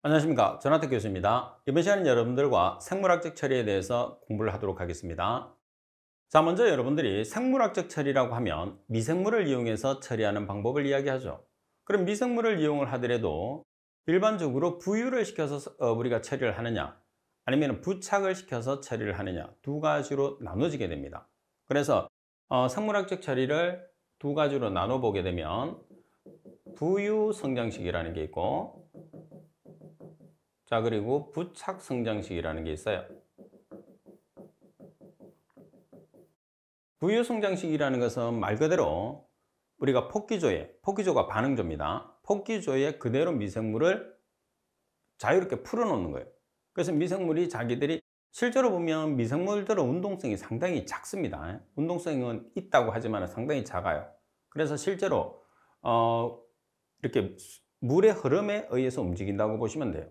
안녕하십니까. 전하택 교수입니다. 이번 시간은 여러분들과 생물학적 처리에 대해서 공부를 하도록 하겠습니다. 자, 먼저 여러분들이 생물학적 처리라고 하면 미생물을 이용해서 처리하는 방법을 이야기하죠. 그럼 미생물을 이용을 하더라도 일반적으로 부유를 시켜서 우리가 처리를 하느냐, 아니면 부착을 시켜서 처리를 하느냐, 두 가지로 나눠지게 됩니다. 그래서 생물학적 처리를 두 가지로 나눠보게 되면 부유 성장식이라는 게 있고, 자, 그리고 부착 성장식이라는 게 있어요. 부유 성장식이라는 것은 말 그대로 우리가 폭기조가 반응조입니다. 폭기조에 그대로 미생물을 자유롭게 풀어놓는 거예요. 그래서 미생물이 자기들이 실제로 보면 미생물들은 운동성이 상당히 작습니다. 운동성은 있다고 하지만 상당히 작아요. 그래서 실제로 이렇게 물의 흐름에 의해서 움직인다고 보시면 돼요.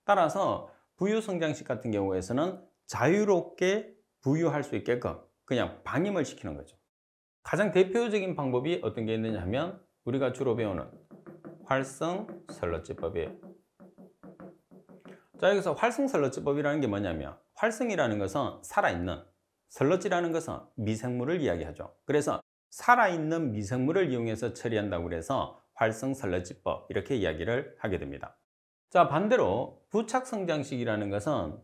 따라서 부유 성장식 같은 경우에서는 자유롭게 부유할 수 있게끔 그냥 방임을 시키는 거죠. 가장 대표적인 방법이 어떤 게 있느냐 하면 우리가 주로 배우는 활성 슬러지법이에요. 자, 여기서 활성 슬러지법이라는 게 뭐냐면 활성이라는 것은 살아있는, 슬러지라는 것은 미생물을 이야기하죠. 그래서 살아있는 미생물을 이용해서 처리한다고 해서 활성 슬러지법 이렇게 이야기를 하게 됩니다. 자, 반대로 부착 성장식이라는 것은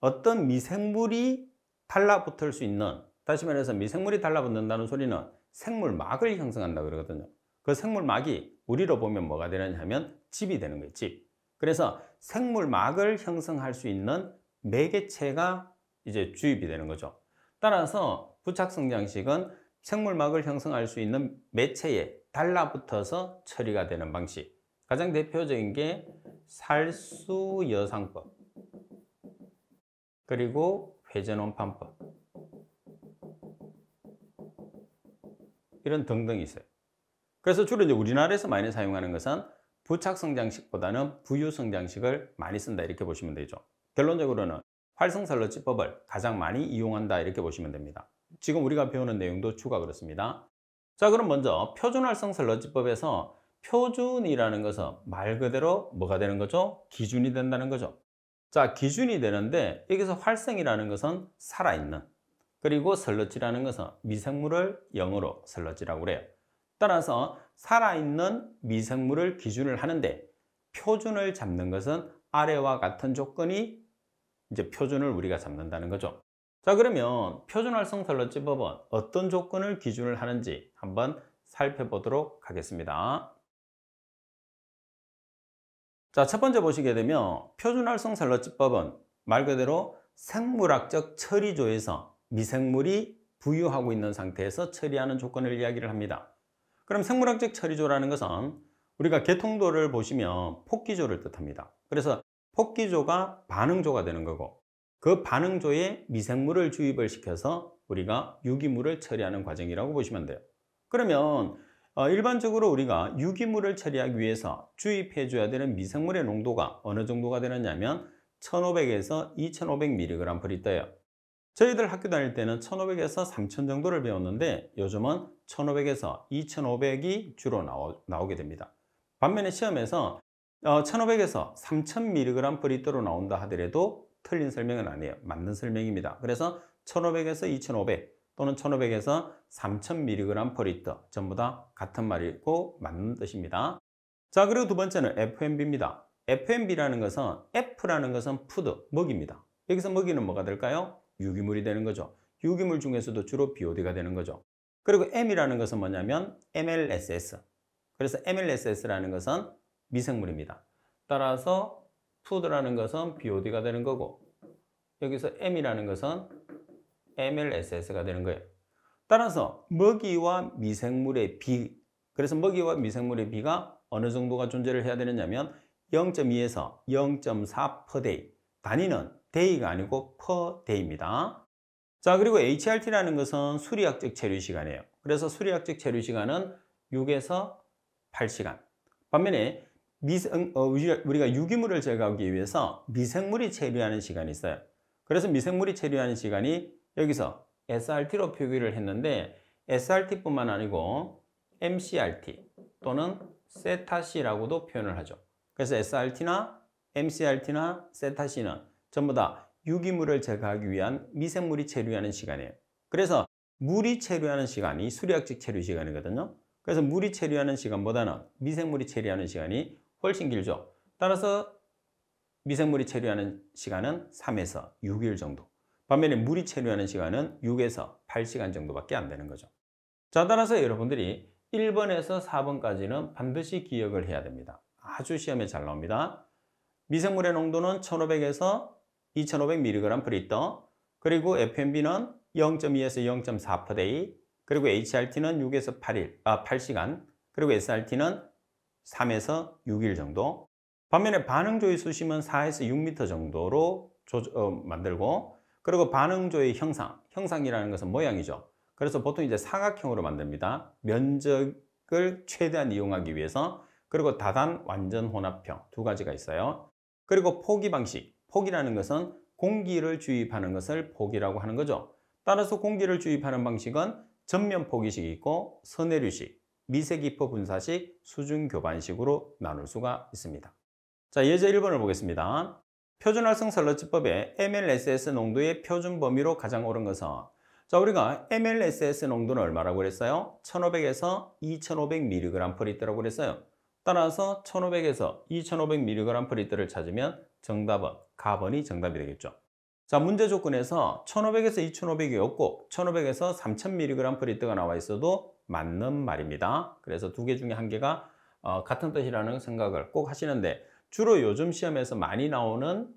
어떤 미생물이 달라붙을 수 있는, 다시 말해서 미생물이 달라붙는다는 소리는 생물막을 형성한다 그러거든요. 그 생물막이 우리로 보면 뭐가 되느냐 하면 집이 되는 거예요, 집. 그래서 생물막을 형성할 수 있는 매개체가 이제 주입이 되는 거죠. 따라서 부착 성장식은 생물막을 형성할 수 있는 매체에 달라붙어서 처리가 되는 방식. 가장 대표적인 게 살수여상법, 그리고 회전원판법, 이런 등등이 있어요. 그래서 주로 이제 우리나라에서 많이 사용하는 것은 부착성장식보다는 부유성장식을 많이 쓴다 이렇게 보시면 되죠. 결론적으로는 활성슬러지법을 가장 많이 이용한다 이렇게 보시면 됩니다. 지금 우리가 배우는 내용도 주가 그렇습니다. 자, 그럼 먼저 표준활성슬러지법에서 표준이라는 것은 말 그대로 뭐가 되는 거죠? 기준이 된다는 거죠. 자, 기준이 되는데 여기서 활성이라는 것은 살아있는, 그리고 슬러지라는 것은 미생물을 영어로 슬러지라고 그래요. 따라서 살아있는 미생물을 기준을 하는데 표준을 잡는 것은 아래와 같은 조건이 이제 표준을 우리가 잡는다는 거죠. 자, 그러면 표준활성 슬러지법은 어떤 조건을 기준을 하는지 한번 살펴보도록 하겠습니다. 자, 첫 번째 보시게 되면 표준활성 슬러지법은 말 그대로 생물학적 처리조에서 미생물이 부유하고 있는 상태에서 처리하는 조건을 이야기를 합니다. 그럼 생물학적 처리조라는 것은 우리가 개통도를 보시면 폭기조를 뜻합니다. 그래서 폭기조가 반응조가 되는 거고, 그 반응조에 미생물을 주입을 시켜서 우리가 유기물을 처리하는 과정이라고 보시면 돼요. 그러면 일반적으로 우리가 유기물을 처리하기 위해서 주입해 줘야 되는 미생물의 농도가 어느 정도가 되느냐면 1500에서 2500mg/L예요. 저희들 학교 다닐 때는 1500에서 3000 정도를 배웠는데 요즘은 1500에서 2500이 주로 나오게 됩니다. 반면에 시험에서 1500에서 3000mg/L로 나온다 하더라도 틀린 설명은 아니에요. 맞는 설명입니다. 그래서 1500에서 2500 또는 1500에서 3000mg/L 전부 다 같은 말이고 맞는 뜻입니다. 자, 그리고 두 번째는 FMB입니다. FMB라는 것은 F라는 것은 푸드, 먹입니다. 여기서 먹이는 뭐가 될까요? 유기물이 되는 거죠. 유기물 중에서도 주로 BOD가 되는 거죠. 그리고 M이라는 것은 뭐냐면 MLSS. 그래서 MLSS라는 것은 미생물입니다. 따라서 푸드라는 것은 BOD가 되는 거고, 여기서 M이라는 것은 MLSS가 되는 거예요. 따라서 먹이와 미생물의 비, 그래서 먹이와 미생물의 비가 어느 정도가 존재를 해야 되느냐면 0.2에서 0.4 per day. 단위는 day가 아니고 per day입니다. 자, 그리고 HRT라는 것은 수리학적 체류 시간이에요. 그래서 수리학적 체류 시간은 6에서 8시간. 반면에 우리가 유기물을 제거하기 위해서 미생물이 체류하는 시간이 있어요. 그래서 미생물이 체류하는 시간이 여기서 SRT로 표기를 했는데 SRT뿐만 아니고 MCRT 또는 세타시라고도 표현을 하죠. 그래서 SRT나 MCRT나 세타신은 전부 다 유기물을 제거하기 위한 미생물이 체류하는 시간이에요. 그래서 물이 체류하는 시간이 수리학적 체류 시간이거든요. 그래서 물이 체류하는 시간보다는 미생물이 체류하는 시간이 훨씬 길죠. 따라서 미생물이 체류하는 시간은 3에서 6일 정도. 반면에 물이 체류하는 시간은 6에서 8시간 정도밖에 안 되는 거죠. 자, 따라서 여러분들이 1번에서 4번까지는 반드시 기억을 해야 됩니다. 아주 시험에 잘 나옵니다. 미생물의 농도는 1500에서 2500mg/L, 그리고 FMB는 0.2에서 0.4/day, 그리고 HRT는 6에서 8시간, 그리고 SRT는 3에서 6일 정도. 반면에 반응조의 수심은 4에서 6m 정도로 만들고, 그리고 반응조의 형상이라는 것은 모양이죠. 그래서 보통 이제 사각형으로 만듭니다. 면적을 최대한 이용하기 위해서. 그리고 다단, 완전 혼합형 두 가지가 있어요. 그리고 포기 방식, 포기라는 것은 공기를 주입하는 것을 포기라고 하는 거죠. 따라서 공기를 주입하는 방식은 전면 포기식이 있고 선해류식, 미세기포 분사식, 수중 교반식으로 나눌 수가 있습니다. 자, 예제 1번을 보겠습니다. 표준활성 설러지법의 MLSS 농도의 표준 범위로 가장 옳은 것은, 자, 우리가 MLSS 농도는 얼마라고 그랬어요? 1500에서 2500mg/L라고 그랬어요. 따라서 1500에서 2500mg/L를 찾으면 정답은 가번이 정답이 되겠죠. 자, 문제 조건에서 1500에서 2500이 없고 1500에서 3000mg/L가 나와 있어도 맞는 말입니다. 그래서 두 개 중에 한 개가 같은 뜻이라는 생각을 꼭 하시는데, 주로 요즘 시험에서 많이 나오는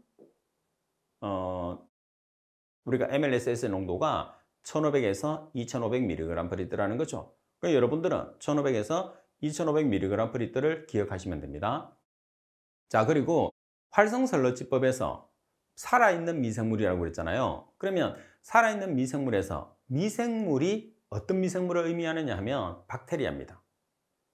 우리가 MLSS 농도가 1500에서 2500mg/L라는 거죠. 그러니까 여러분들은 1500에서 2500mg/L를 기억하시면 됩니다. 자, 그리고 활성설러지법에서 살아있는 미생물이라고 그랬잖아요. 그러면 살아있는 미생물에서 미생물이 어떤 미생물을 의미하느냐 하면 박테리아입니다.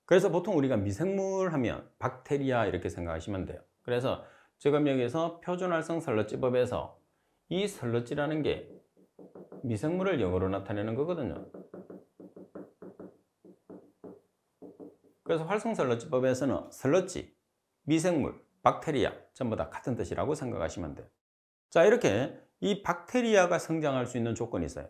그래서 보통 우리가 미생물 하면 박테리아 이렇게 생각하시면 돼요. 그래서 지금 여기서 표준활성설러지법에서 이 설러지라는 게 미생물을 영어로 나타내는 거거든요. 그래서 활성설러지법에서는 설러지, 미생물, 박테리아 전부 다 같은 뜻이라고 생각하시면 돼요. 자, 이렇게 이 박테리아가 성장할 수 있는 조건이 있어요.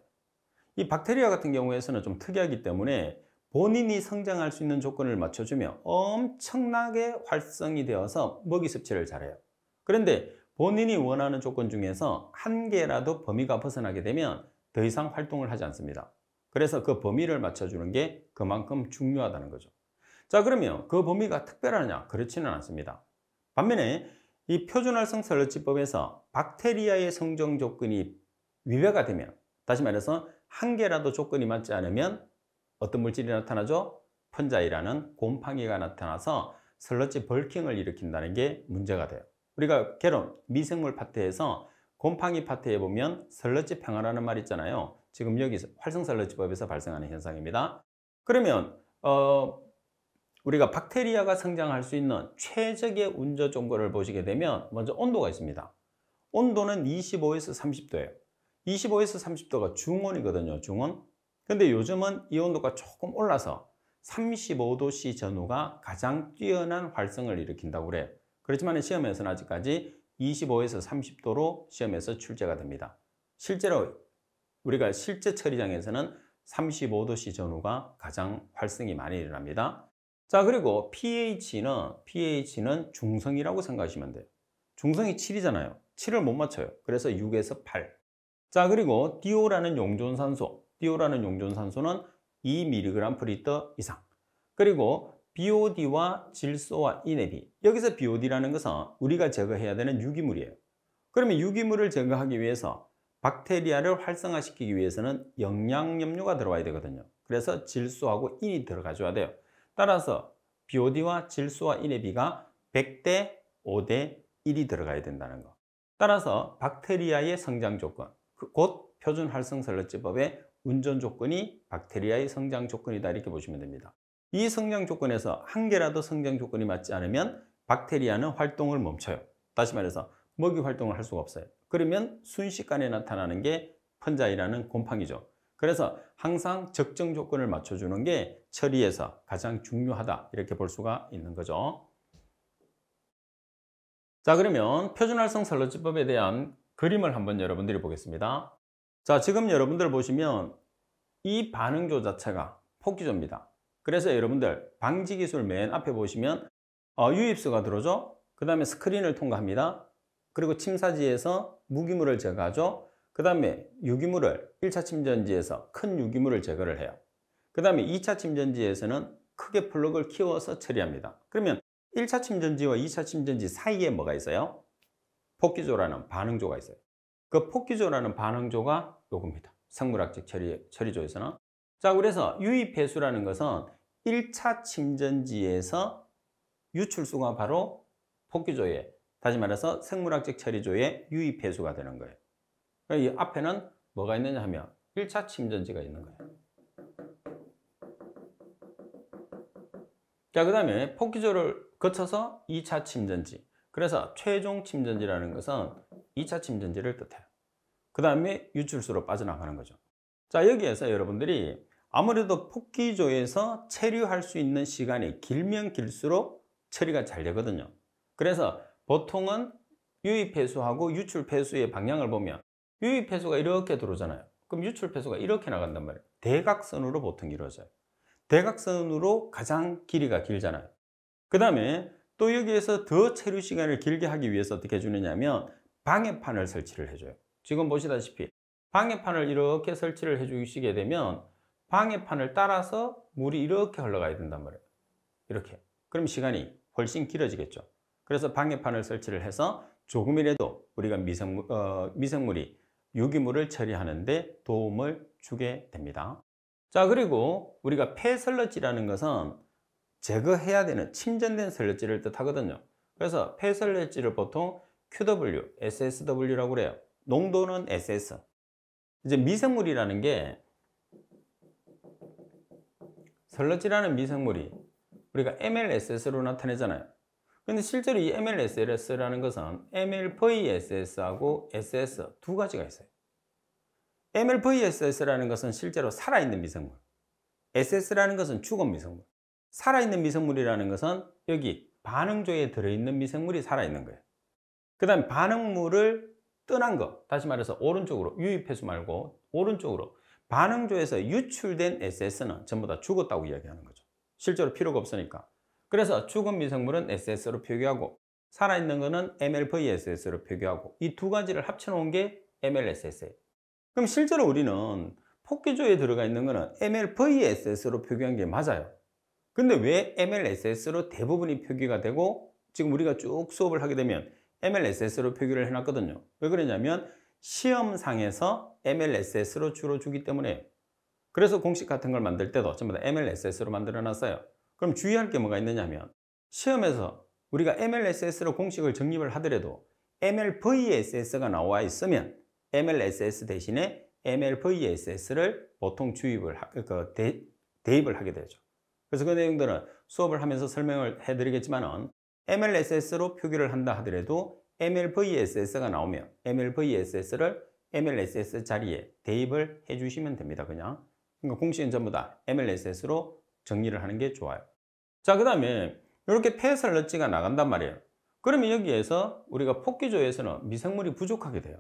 이 박테리아 같은 경우에서는 좀 특이하기 때문에 본인이 성장할 수 있는 조건을 맞춰주면 엄청나게 활성이 되어서 먹이 섭취를 잘해요. 그런데 본인이 원하는 조건 중에서 한 개라도 범위가 벗어나게 되면 더 이상 활동을 하지 않습니다. 그래서 그 범위를 맞춰주는 게 그만큼 중요하다는 거죠. 자, 그러면 그 범위가 특별하냐? 그렇지는 않습니다. 반면에 이 표준활성설러지법에서 박테리아의 성장 조건이 위배가 되면, 다시 말해서 한 개라도 조건이 맞지 않으면 어떤 물질이 나타나죠? 펀자이라는 곰팡이가 나타나서 설러지 벌킹을 일으킨다는 게 문제가 돼요. 우리가 개론 미생물 파트에서 곰팡이 파트에 보면 설러지 평화라는 말 있잖아요. 지금 여기서 활성설러지법에서 발생하는 현상입니다. 그러면 우리가 박테리아가 성장할 수 있는 최적의 온도 조건을 보시게 되면 먼저 온도가 있습니다. 온도는 25에서 30도예요. 25에서 30도가 중온이거든요. 중온. 근데 요즘은 이 온도가 조금 올라서 35도씨 전후가 가장 뛰어난 활성을 일으킨다고 그래요. 그렇지만 시험에서는 아직까지 25에서 30도로 시험에서 출제가 됩니다. 실제로 우리가 실제 처리장에서는 35도씨 전후가 가장 활성이 많이 일어납니다. 자, 그리고 pH는 중성이라고 생각하시면 돼요. 중성이 7이잖아요. 7을 못 맞춰요. 그래서 6에서 8. 자, 그리고 DO라는 용존산소는 2mg/L 이상. 그리고 BOD와 질소와 이내비. 여기서 BOD라는 것은 우리가 제거해야 되는 유기물이에요. 그러면 유기물을 제거하기 위해서 박테리아를 활성화시키기 위해서는 영양염료가 들어와야 되거든요. 그래서 질소하고 인이 들어가줘야 돼요. 따라서 BOD와 질소와 이내비가 100대 5대 1이 들어가야 된다는 거. 따라서 박테리아의 성장 조건, 곧 표준활성설러지법의 운전 조건이 박테리아의 성장 조건이다 이렇게 보시면 됩니다. 이 성장 조건에서 한 개라도 성장 조건이 맞지 않으면 박테리아는 활동을 멈춰요. 다시 말해서 먹이 활동을 할 수가 없어요. 그러면 순식간에 나타나는 게 펀자이라는 곰팡이죠. 그래서 항상 적정 조건을 맞춰주는 게 처리에서 가장 중요하다 이렇게 볼 수가 있는 거죠. 자, 그러면 표준활성 설러지법에 대한 그림을 한번 여러분들이 보겠습니다. 자, 지금 여러분들 보시면 이 반응조 자체가 폭기조입니다. 그래서 여러분들 방지기술 맨 앞에 보시면 유입수가 들어오죠. 그 다음에 스크린을 통과합니다. 그리고 침사지에서 무기물을 제거하죠. 그 다음에 유기물을 1차 침전지에서 큰 유기물을 제거를 해요. 그 다음에 2차 침전지에서는 크게 플럭을 키워서 처리합니다. 그러면 1차 침전지와 2차 침전지 사이에 뭐가 있어요? 폭기조라는 반응조가 있어요. 그 폭기조라는 반응조가 요겁니다. 생물학적 처리조에서는. 자, 그래서 유입폐수라는 것은 1차 침전지에서 유출수가 바로 폭기조에, 다시 말해서 생물학적 처리조의 유입폐수가 되는 거예요. 이 앞에는 뭐가 있느냐 하면 1차 침전지가 있는 거예요. 자, 그 다음에 폭기조를 거쳐서 2차 침전지. 그래서 최종 침전지라는 것은 2차 침전지를 뜻해요. 그 다음에 유출수로 빠져나가는 거죠. 자, 여기에서 여러분들이 아무래도 폭기조에서 체류할 수 있는 시간이 길면 길수록 처리가 잘 되거든요. 그래서 보통은 유입폐수하고 유출폐수의 방향을 보면 유입폐수가 이렇게 들어오잖아요. 그럼 유출폐수가 이렇게 나간단 말이에요. 대각선으로 보통 이루어져요. 대각선으로 가장 길이가 길잖아요. 그 다음에 또 여기에서 더 체류 시간을 길게 하기 위해서 어떻게 해주느냐 하면 방해판을 설치를 해줘요. 지금 보시다시피 방해판을 이렇게 설치를 해주시게 되면 방해판을 따라서 물이 이렇게 흘러가야 된단 말이에요. 이렇게. 그럼 시간이 훨씬 길어지겠죠. 그래서 방해판을 설치를 해서 조금이라도 우리가 미생물이 유기물을 처리하는 데 도움을 주게 됩니다. 자, 그리고 우리가 폐설러지라는 것은 제거해야 되는 침전된 설러지를 뜻하거든요. 그래서 폐설러지를 보통 QW, SSW라고 그래요. 농도는 SS. 이제 미생물이라는 게 설러지라는 미생물이 우리가 MLSS로 나타내잖아요. 근데 실제로 이 MLSS라는 것은 MLVSS하고 SS 두 가지가 있어요. MLVSS라는 것은 실제로 살아있는 미생물. SS라는 것은 죽은 미생물. 살아있는 미생물이라는 것은 여기 반응조에 들어있는 미생물이 살아있는 거예요. 그 다음에 반응물을 떠난 거, 다시 말해서 오른쪽으로, 유입폐수 말고 오른쪽으로 반응조에서 유출된 SS는 전부 다 죽었다고 이야기하는 거죠. 실제로 필요가 없으니까. 그래서 죽은 미생물은 SS로 표기하고 살아있는 거는 MLVSS로 표기하고 이 두 가지를 합쳐놓은 게 MLSS예요. 그럼 실제로 우리는 폭기조에 들어가 있는 거는 MLVSS로 표기한 게 맞아요. 근데 왜 MLSS로 대부분이 표기가 되고 지금 우리가 쭉 수업을 하게 되면 MLSS로 표기를 해놨거든요. 왜 그러냐면 시험상에서 MLSS로 주로 주기 때문에. 그래서 공식 같은 걸 만들 때도 전부 다 MLSS로 만들어 놨어요. 그럼 주의할 게 뭐가 있느냐 하면 시험에서 우리가 MLSS로 공식을 정립을 하더라도 MLVSS가 나와 있으면 MLSS 대신에 MLVSS를 보통 대입을 하게 되죠. 그래서 그 내용들은 수업을 하면서 설명을 해드리겠지만은 MLSS로 표기를 한다 하더라도 MLVSS가 나오면 MLVSS를 MLSS 자리에 대입을 해주시면 됩니다. 그러니까 공식은 전부 다 MLSS로 정리를 하는 게 좋아요. 자, 그 다음에 이렇게 폐설러지가 나간단 말이에요. 그러면 여기에서 우리가 폭기조에서는 미생물이 부족하게 돼요.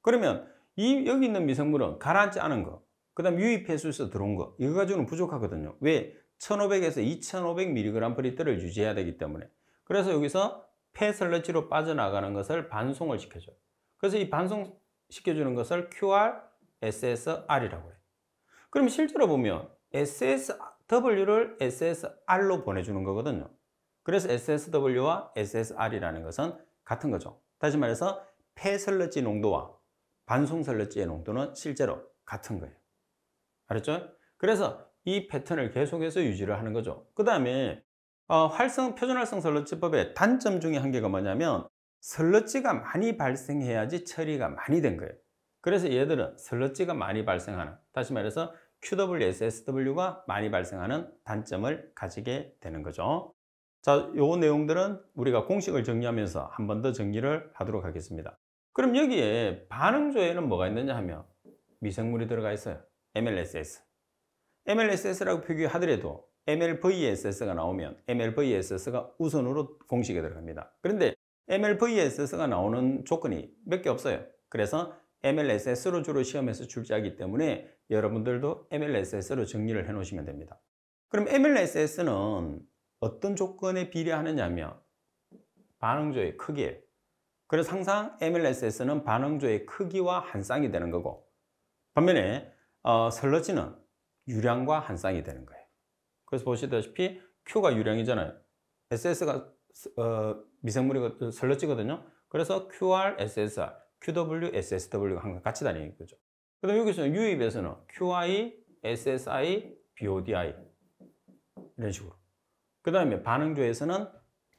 그러면 여기 있는 미생물은 가라앉지 않은 거, 그 다음 유입폐수에서 들어온 거, 이거 가지고는 부족하거든요. 왜? 1500에서 2500mg/L를 유지해야 되기 때문에. 그래서 여기서 폐설러지로 빠져나가는 것을 반송을 시켜줘요. 그래서 이 반송시켜주는 것을 QR, SSR이라고 해요. 그럼 실제로 보면 SSW를 SSR로 보내주는 거거든요. 그래서 SSW와 SSR이라는 것은 같은 거죠. 다시 말해서 폐설러지 농도와 반송설러지의 농도는 실제로 같은 거예요. 알았죠? 그래서 이 패턴을 계속해서 유지를 하는 거죠. 그 다음에 표준활성 설러지법의 단점 중에 한 개가 뭐냐면 설러지가 많이 발생해야지 처리가 많이 된 거예요. 그래서 얘들은 설러지가 많이 발생하는, 다시 말해서 QW, SSW가 많이 발생하는 단점을 가지게 되는 거죠. 자, 요 내용들은 우리가 공식을 정리하면서 한 번 더 정리를 하도록 하겠습니다. 그럼 여기에 반응조에는 뭐가 있느냐 하면 미생물이 들어가 있어요. MLSS. MLSS라고 표기하더라도 MLVSS가 나오면 MLVSS가 우선으로 공식에 들어갑니다. 그런데 MLVSS가 나오는 조건이 몇 개 없어요. 그래서 MLSS로 주로 시험에서 출제하기 때문에 여러분들도 MLSS로 정리를 해 놓으시면 됩니다. 그럼 MLSS는 어떤 조건에 비례하느냐면 반응조의 크기예요. 그래서 항상 MLSS는 반응조의 크기와 한 쌍이 되는 거고, 반면에 슬러지는 유량과 한 쌍이 되는 거예요. 그래서 보시다시피 Q가 유량이잖아요. SS가 미생물이 슬러지거든요. 그래서 QR, SSR, QW, SSW가 항상 같이 다니는 거죠. 그 다음에 여기서 유입에서는 QI, SSI, BODI 이런 식으로. 그 다음에 반응조에서는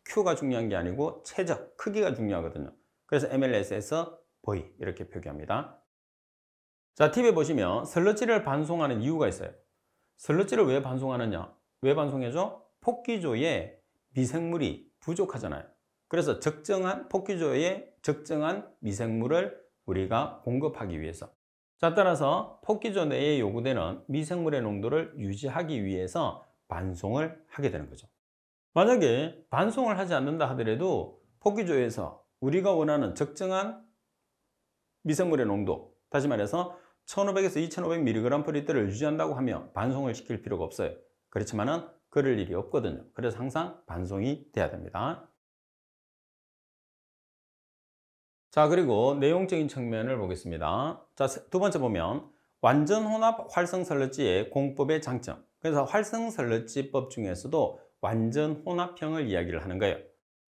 Q가 중요한 게 아니고 최적, 크기가 중요하거든요. 그래서 MLSS V 이렇게 표기합니다. 자, 팁에 보시면 슬러지를 반송하는 이유가 있어요. 슬러지를 왜 반송하느냐? 왜 반송해줘? 폭기조에 미생물이 부족하잖아요. 그래서 폭기조에 적정한 미생물을 우리가 공급하기 위해서. 자, 따라서 폭기조 내에 요구되는 미생물의 농도를 유지하기 위해서 반송을 하게 되는 거죠. 만약에 반송을 하지 않는다 하더라도 폭기조에서 우리가 원하는 적정한 미생물의 농도, 다시 말해서 1500에서 2500mg/L를 유지한다고 하면 반송을 시킬 필요가 없어요. 그렇지만은 그럴 일이 없거든요. 그래서 항상 반송이 돼야 됩니다. 자, 그리고 내용적인 측면을 보겠습니다. 자, 두 번째 보면 완전 혼합 활성 슬러지의 공법의 장점. 그래서 활성 슬러지법 중에서도 완전 혼합형을 이야기를 하는 거예요.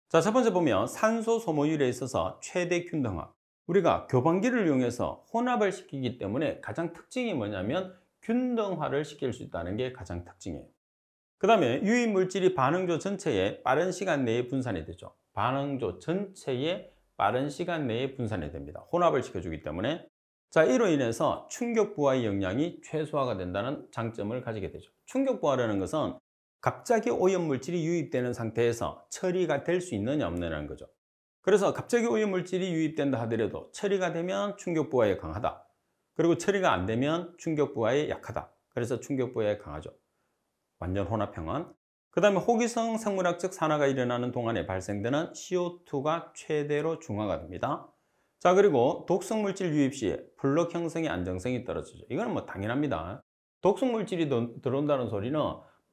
자, 첫 번째 보면 산소 소모율에 있어서 최대 균등화. 우리가 교반기를 이용해서 혼합을 시키기 때문에 가장 특징이 뭐냐면 균등화를 시킬 수 있다는 게 가장 특징이에요. 그 다음에 유입 물질이 반응조 전체에 빠른 시간 내에 분산이 되죠. 반응조 전체에 빠른 시간 내에 분산이 됩니다. 혼합을 시켜주기 때문에. 자, 이로 인해서 충격 부하의 영향이 최소화가 된다는 장점을 가지게 되죠. 충격 부하라는 것은 갑자기 오염물질이 유입되는 상태에서 처리가 될 수 있느냐 없느냐는 거죠. 그래서 갑자기 오염물질이 유입된다 하더라도 처리가 되면 충격 부하에 강하다. 그리고 처리가 안 되면 충격 부하에 약하다. 그래서 충격 부하에 강하죠. 완전 혼합형은. 그 다음에 호기성 생물학적 산화가 일어나는 동안에 발생되는 CO2가 최대로 중화가 됩니다. 자, 그리고 독성물질 유입 시에 블록 형성의 안정성이 떨어지죠. 이거는 뭐 당연합니다. 독성물질이 들어온다는 소리는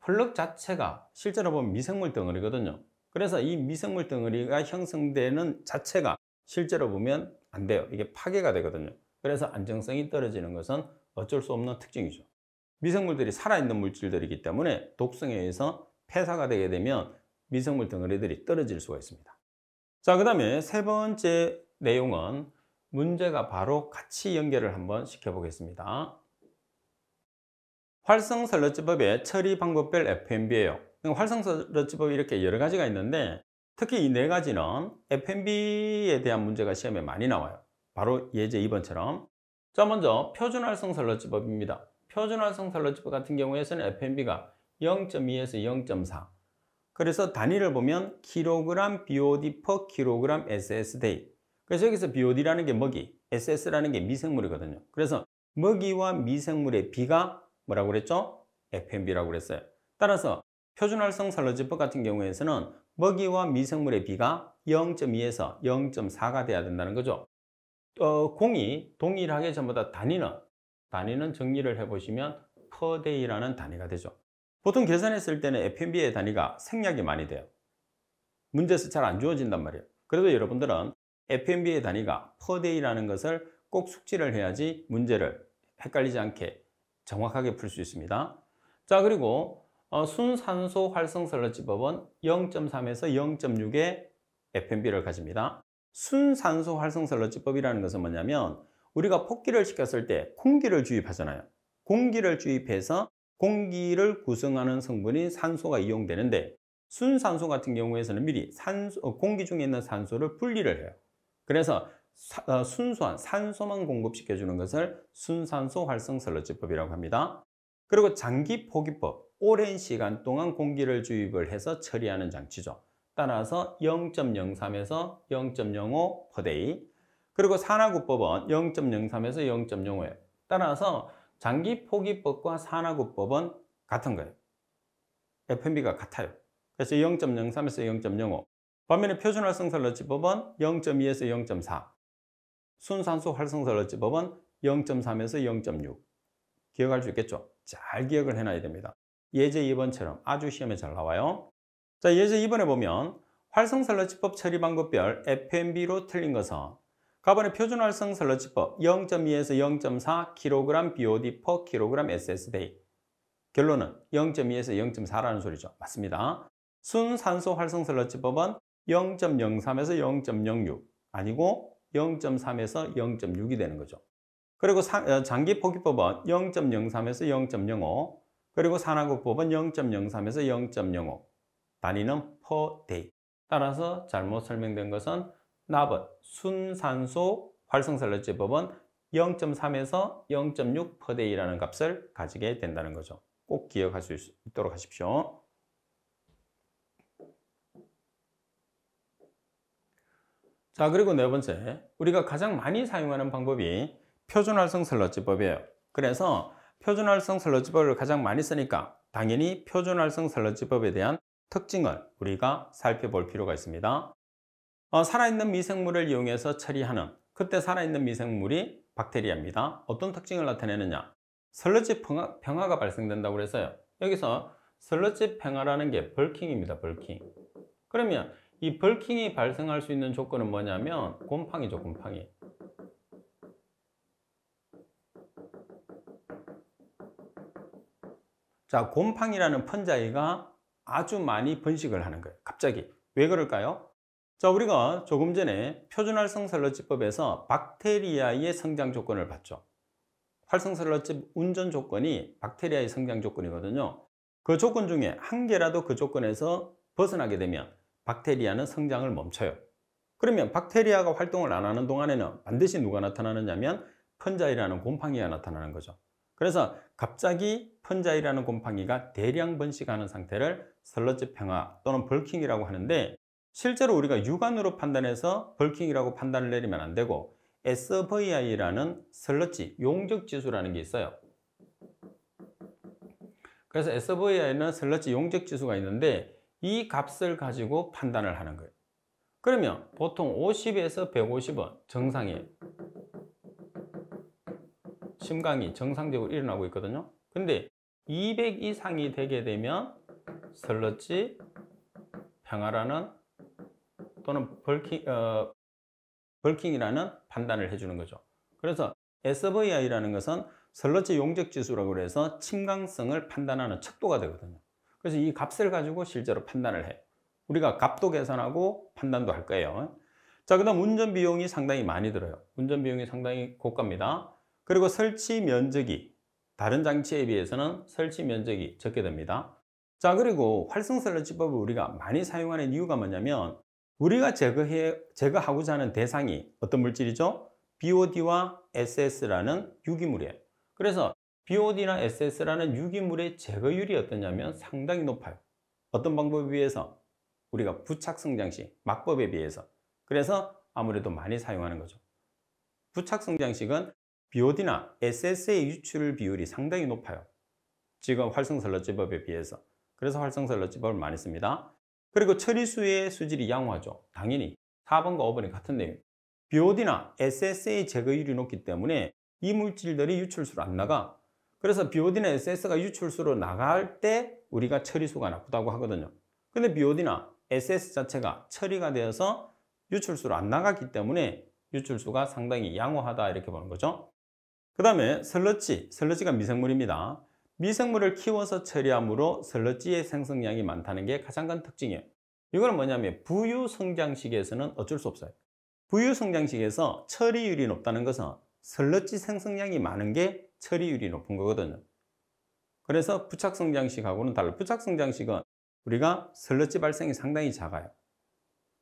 블록 자체가 실제로 보면 미생물 덩어리거든요. 그래서 이 미생물 덩어리가 형성되는 자체가 실제로 보면 안 돼요. 이게 파괴가 되거든요. 그래서 안정성이 떨어지는 것은 어쩔 수 없는 특징이죠. 미생물들이 살아있는 물질들이기 때문에 독성에 의해서 폐사가 되게 되면 미생물 덩어리들이 떨어질 수가 있습니다. 자, 그 다음에 세 번째 내용은 문제가 바로 같이 연결을 한번 시켜보겠습니다. 활성 슬러지법의 처리 방법별 FMB예요. 활성 슬러지법이 이렇게 여러 가지가 있는데 특히 이 네 가지는 FMB에 대한 문제가 시험에 많이 나와요. 바로 예제 2번처럼. 자, 먼저 표준활성 슬러지법입니다. 표준활성 슬러지법 같은 경우에는 FMB가 0.2에서 0.4. 그래서 단위를 보면 kg BOD per kg SSday. 그래서 여기서 BOD라는 게 먹이, SS라는 게 미생물이거든요. 그래서 먹이와 미생물의 비가 뭐라고 그랬죠? FMB라고 그랬어요. 따라서 표준활성 슬러지법 같은 경우에는 먹이와 미생물의 비가 0.2에서 0.4가 돼야 된다는 거죠. 공이 동일하게 전부 다 단위는 정리를 해보시면 per day라는 단위가 되죠. 보통 계산했을 때는 FMB의 단위가 생략이 많이 돼요. 문제에서 잘 안 주어진단 말이에요. 그래도 여러분들은 FMB의 단위가 per day라는 것을 꼭 숙지를 해야지 문제를 헷갈리지 않게 정확하게 풀 수 있습니다. 자, 그리고 순산소 활성 슬러지법은 0.3에서 0.6의 FMB를 가집니다. 순산소 활성 슬러지법이라는 것은 뭐냐면 우리가 폭기를 시켰을 때 공기를 주입하잖아요. 공기를 주입해서 공기를 구성하는 성분인 산소가 이용되는데 순산소 같은 경우에는 미리 공기 중에 있는 산소를 분리를 해요. 그래서 순수한 산소만 공급시켜주는 것을 순산소 활성 슬러지법이라고 합니다. 그리고 장기 포기법, 오랜 시간 동안 공기를 주입을 해서 처리하는 장치죠. 따라서 0.03에서 0.05 per day. 그리고 산화구법은 0.03에서 0.05예요. 따라서 장기 포기법과 산화구법은 같은 거예요. FMB가 같아요. 그래서 0.03에서 0.05. 반면에 표준활성설러지법은 0.2에서 0.4. 순산소 활성설러지법은 0.3에서 0.6. 기억할 수 있겠죠? 잘 기억을 해놔야 됩니다. 예제 2번처럼 아주 시험에 잘 나와요. 자, 예제 2번에 보면 활성설러지법 처리 방법별 FMB로 틀린 것은 가번의 표준활성설러지법 0.2에서 0.4 kg BOD per kg SSday. 결론은 0.2에서 0.4라는 소리죠. 맞습니다. 순산소 활성설러지법은 0.03에서 0.06 아니고 0.3에서 0.6이 되는 거죠. 그리고 장기 포기법은 0.03에서 0.05 그리고 산화구법은 0.03에서 0.05 단위는 per day. 따라서 잘못 설명된 것은 납은 순산소 활성설러지법은 0.3에서 0.6 per day라는 값을 가지게 된다는 거죠. 꼭 기억할 수 있도록 하십시오. 자, 그리고 네 번째, 우리가 가장 많이 사용하는 방법이 표준활성설러지법이에요. 그래서 표준활성설러지법을 가장 많이 쓰니까 당연히 표준활성설러지법에 대한 특징을 우리가 살펴볼 필요가 있습니다. 살아있는 미생물을 이용해서 처리하는, 그때 살아있는 미생물이 박테리아입니다. 어떤 특징을 나타내느냐? 설러지 평화가 발생된다고 그랬어요. 여기서 설러지 평화라는 게 벌킹입니다. 벌킹. 그러면 이 벌킹이 발생할 수 있는 조건은 뭐냐면 곰팡이죠. 곰팡이. 자, 곰팡이라는 펀자이가 아주 많이 번식을 하는 거예요. 갑자기. 왜 그럴까요? 자, 우리가 조금 전에 표준활성설러지법에서 박테리아의 성장 조건을 봤죠. 활성설러집 운전 조건이 박테리아의 성장 조건이거든요. 그 조건 중에 한 개라도 그 조건에서 벗어나게 되면 박테리아는 성장을 멈춰요. 그러면 박테리아가 활동을 안 하는 동안에는 반드시 누가 나타나느냐면 펀자이라는 곰팡이가 나타나는 거죠. 그래서 갑자기 펀자이라는 곰팡이가 대량 번식하는 상태를 설러지 평화 또는 벌킹이라고 하는데, 실제로 우리가 육안으로 판단해서 벌킹이라고 판단을 내리면 안 되고 SVI라는 설러지 용적 지수라는 게 있어요. 그래서 SVI는 설러지 용적 지수가 있는데 이 값을 가지고 판단을 하는 거예요. 그러면 보통 50에서 150은 정상이에요. 심강이 정상적으로 일어나고 있거든요. 근데 200 이상이 되게 되면 설러지 평화라는 또는 벌킹이라는 판단을 해주는 거죠. 그래서 SVI라는 것은 설러지 용적 지수라고 해서 침강성을 판단하는 척도가 되거든요. 그래서 이 값을 가지고 실제로 판단을 해요. 우리가 값도 계산하고 판단도 할 거예요. 자, 그 다음 운전 비용이 상당히 많이 들어요. 운전 비용이 상당히 고가입니다. 그리고 설치 면적이 다른 장치에 비해서는 설치 면적이 적게 됩니다. 자, 그리고 활성설러지법을 우리가 많이 사용하는 이유가 뭐냐면 우리가 제거하고자 하는 대상이 어떤 물질이죠? BOD와 SS라는 유기물이에요. 그래서 BOD나 SS라는 유기물의 제거율이 어떠냐면 상당히 높아요. 어떤 방법에 비해서? 우리가 부착성장식, 막법에 비해서. 그래서 아무래도 많이 사용하는 거죠. 부착성장식은 BOD나 SS의 유출 비율이 상당히 높아요. 지금 활성설러지법에 비해서. 그래서 활성설러지법을 많이 씁니다. 그리고 처리수의 수질이 양호하죠. 당연히 4번과 5번이 같은 내용. BOD나 SS의 제거율이 높기 때문에 이 물질들이 유출수로 안 나가. 그래서 BOD나 SS가 유출수로 나갈 때 우리가 처리수가 나쁘다고 하거든요. 근데 BOD나 SS 자체가 처리가 되어서 유출수로 안 나갔기 때문에 유출수가 상당히 양호하다 이렇게 보는 거죠. 그 다음에 설러지가 미생물입니다. 미생물을 키워서 처리함으로 설러지의 생성량이 많다는 게 가장 큰 특징이에요. 이거는 뭐냐면 부유성장식에서는 어쩔 수 없어요. 부유성장식에서 처리율이 높다는 것은 설러지 생성량이 많은 게 처리율이 높은 거거든요. 그래서 부착성장식하고는 달라요. 부착성장식은 우리가 설러지 발생이 상당히 작아요.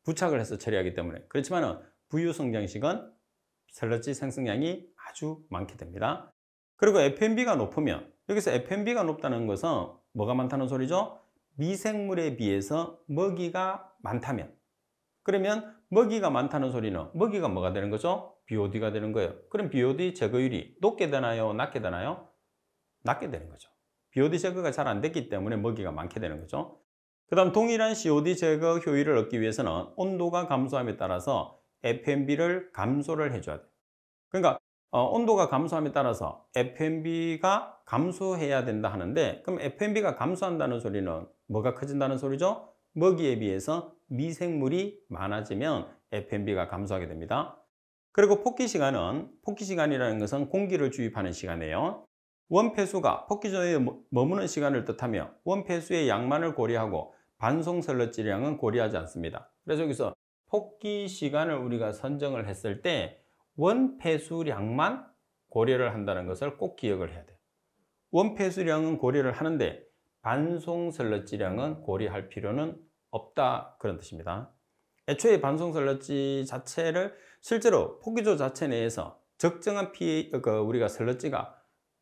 부착을 해서 처리하기 때문에. 그렇지만 부유성장식은 설러지 생성량이 아주 많게 됩니다. 그리고 FMB가 높으면, 여기서 FMB가 높다는 것은 뭐가 많다는 소리죠? 미생물에 비해서 먹이가 많다면. 그러면 먹이가 많다는 소리는 먹이가 뭐가 되는 거죠? BOD가 되는 거예요. 그럼 BOD 제거율이 높게 되나요? 낮게 되나요? 낮게 되는 거죠. BOD 제거가 잘 안 됐기 때문에 먹이가 많게 되는 거죠. 그 다음 동일한 COD 제거 효율을 얻기 위해서는 온도가 감소함에 따라서 FMB를 감소를 해줘야 돼요. 그러니까 온도가 감소함에 따라서 FMB가 감소해야 된다 하는데, 그럼 FMB가 감소한다는 소리는 뭐가 커진다는 소리죠? 먹이에 비해서 미생물이 많아지면 FMB가 감소하게 됩니다. 그리고 폭기시간이라는 것은 공기를 주입하는 시간이에요. 원폐수가 폭기존에 머무는 시간을 뜻하며 원폐수의 양만을 고려하고 반송설러지량은 고려하지 않습니다. 그래서 여기서 폭기시간을 우리가 선정을 했을 때 원폐수량만 고려를 한다는 것을 꼭 기억을 해야 돼요. 원폐수량은 고려를 하는데 반송설러지량은 고려할 필요는 없다, 그런 뜻입니다. 애초에 반송설러지 자체를 실제로 폭기조 자체 내에서 적정한 우리가 설러지가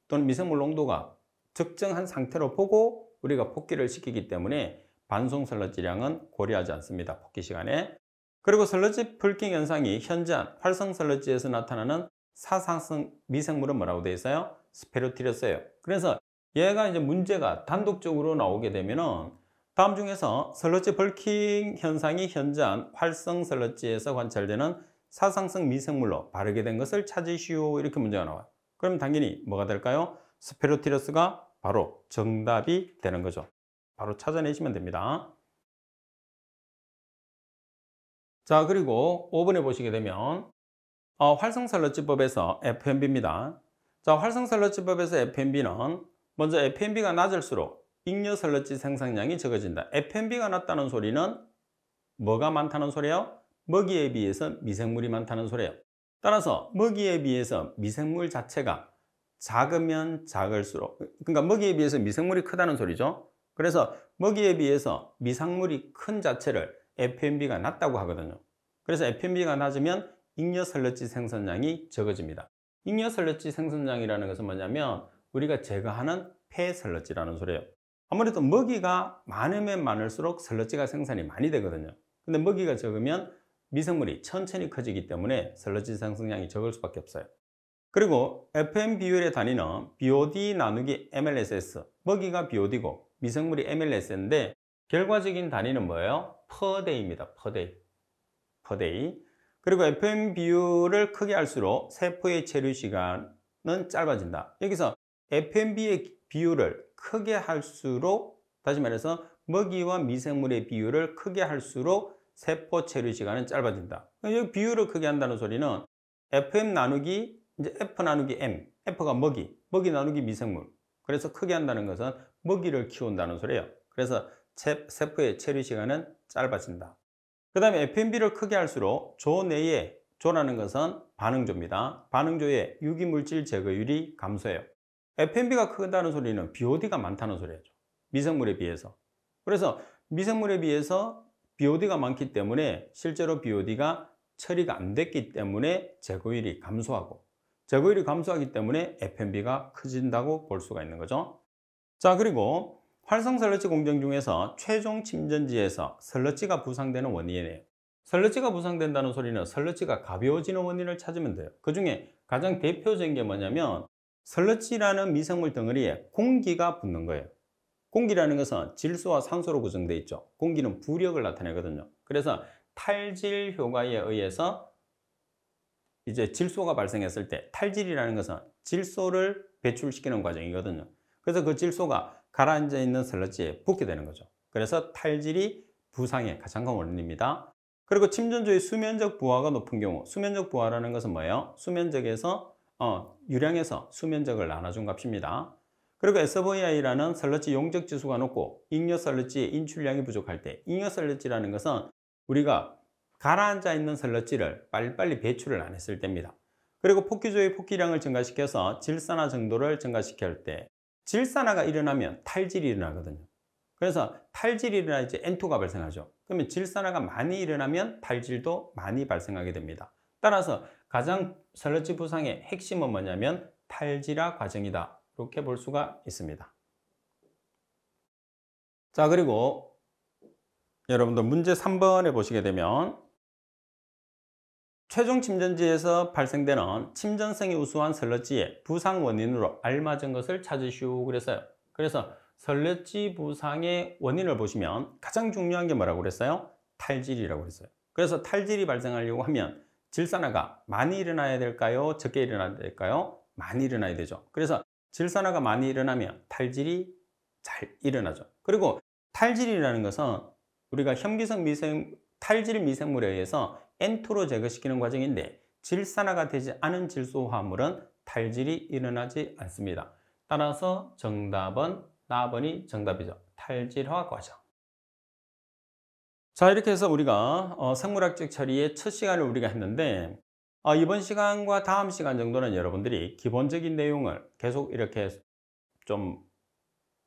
또는 미생물 농도가 적정한 상태로 보고 우리가 폭기를 시키기 때문에 반송설러지량은 고려하지 않습니다, 폭기 시간에. 그리고 설러지 풀킹 현상이 현저한 활성설러지에서 나타나는 사상성 미생물은 뭐라고 되어 있어요? 스페로티러스예요. 그래서 얘가 이제 문제가 단독적으로 나오게 되면은 다음 중에서 설러지 벌킹 현상이 현저한 활성 설러지에서 관찰되는 사상성 미생물로 바르게 된 것을 찾으시오, 이렇게 문제가 나와요. 그럼 당연히 뭐가 될까요? 스페로티러스가 바로 정답이 되는 거죠. 바로 찾아내시면 됩니다. 자, 그리고 5번에 보시게 되면 활성설러지법에서 FMB입니다. 자, 활성설러지법에서 FMB는 먼저 FMB가 낮을수록 잉여설러지 생산량이 적어진다. FMB가 낮다는 소리는 뭐가 많다는 소리예요? 먹이에 비해서 미생물이 많다는 소리예요. 따라서 먹이에 비해서 미생물 자체가 작으면 작을수록, 그러니까 먹이에 비해서 미생물이 크다는 소리죠. 그래서 먹이에 비해서 미생물이 큰 자체를 FMB가 낮다고 하거든요. 그래서 FMB가 낮으면 잉여설러지 생산량이 적어집니다. 잉여설러지 생산량이라는 것은 뭐냐면 우리가 제거하는 폐설러지라는 소리예요. 아무래도 먹이가 많으면 많을수록 설러지가 생산이 많이 되거든요. 근데 먹이가 적으면 미생물이 천천히 커지기 때문에 설러지 생산량이 적을 수밖에 없어요. 그리고 FM 비율의 단위는 BOD 나누기 MLSS, 먹이가 BOD고 미생물이 MLS인데 결과적인 단위는 뭐예요? per day입니다. per day. 그리고 FM 비율을 크게 할수록 세포의 체류 시간은 짧아진다. 여기서 FMB의 비율을 크게 할수록, 다시 말해서 먹이와 미생물의 비율을 크게 할수록 세포 체류 시간은 짧아진다. 여기 비율을 크게 한다는 소리는 FM 나누기 이제 F 나누기 M, F가 먹이 나누기 미생물. 그래서 크게 한다는 것은 먹이를 키운다는 소리예요. 그래서 세포의 체류 시간은 짧아진다. 그 다음에 FMB를 크게 할수록 조 내에, 조라는 것은 반응조입니다. 반응조의 유기물질 제거율이 감소해요. FMB가 크다는 소리는 BOD가 많다는 소리죠. 미생물에 비해서. 그래서 미생물에 비해서 BOD가 많기 때문에 실제로 BOD가 처리가 안 됐기 때문에 제거율이 감소하고, 제거율이 감소하기 때문에 FMB가 커진다고 볼 수가 있는 거죠. 자, 그리고 활성설러지 공정 중에서 최종 침전지에서 설러지가 부상되는 원인이에요. 설러지가 부상된다는 소리는 설러지가 가벼워지는 원인을 찾으면 돼요. 그 중에 가장 대표적인 게 뭐냐면 설러지라는 미생물 덩어리에 공기가 붙는 거예요. 공기라는 것은 질소와 산소로 구성되어 있죠. 공기는 부력을 나타내거든요. 그래서 탈질 효과에 의해서 이제 질소가 발생했을 때, 탈질이라는 것은 질소를 배출시키는 과정이거든요. 그래서 그 질소가 가라앉아 있는 설러지에 붙게 되는 거죠. 그래서 탈질이 부상의 가장 큰 원인입니다. 그리고 침전조의 수면적 부하가 높은 경우, 수면적 부하라는 것은 뭐예요? 수면적에서 유량에서 수면적을 나눠준 값입니다. 그리고 SVI라는 설러지 용적 지수가 높고 잉여설러지의 인출량이 부족할 때, 잉여설러지라는 것은 우리가 가라앉아 있는 설러지를 빨리빨리 배출을 안 했을 때입니다. 그리고 폭기조의 폭기량을 증가시켜서 질산화 정도를 증가시킬 때, 질산화가 일어나면 탈질이 일어나거든요. 그래서 탈질이 일어나 이제 N2가 발생하죠. 그러면 질산화가 많이 일어나면 탈질도 많이 발생하게 됩니다. 따라서 가장 설러지 부상의 핵심은 뭐냐면 탈질화 과정이다, 이렇게 볼 수가 있습니다. 자, 그리고 여러분들 문제 3번에 보시게 되면 최종 침전지에서 발생되는 침전성이 우수한 설러지의 부상 원인으로 알맞은 것을 찾으시오 그랬어요. 그래서 설레지 부상의 원인을 보시면 가장 중요한 게 뭐라고 그랬어요? 탈질이라고 그랬어요. 그래서 탈질이 발생하려고 하면 질산화가 많이 일어나야 될까요? 적게 일어나야 될까요? 많이 일어나야 되죠. 그래서 질산화가 많이 일어나면 탈질이 잘 일어나죠. 그리고 탈질이라는 것은 우리가 혐기성 탈질 미생물에 의해서 N2로 제거시키는 과정인데 질산화가 되지 않은 질소화합물은 탈질이 일어나지 않습니다. 따라서 정답은 4번이 정답이죠. 탈질화 과정. 자, 이렇게 해서 우리가 생물학적 처리의 첫 시간을 우리가 했는데 이번 시간과 다음 시간 정도는 여러분들이 기본적인 내용을 계속 이렇게 좀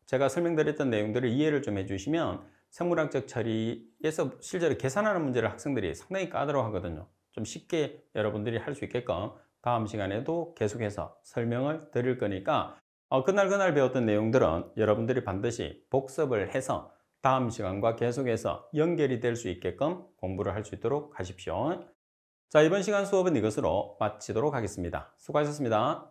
제가 설명드렸던 내용들을 이해를 좀 해주시면 생물학적 처리에서 실제로 계산하는 문제를 학생들이 상당히 까다로워하거든요. 좀 쉽게 여러분들이 할 수 있게끔 다음 시간에도 계속해서 설명을 드릴 거니까 그날 배웠던 내용들은 여러분들이 반드시 복습을 해서 다음 시간과 계속해서 연결이 될 수 있게끔 공부를 할 수 있도록 하십시오. 자, 이번 시간 수업은 이것으로 마치도록 하겠습니다. 수고하셨습니다.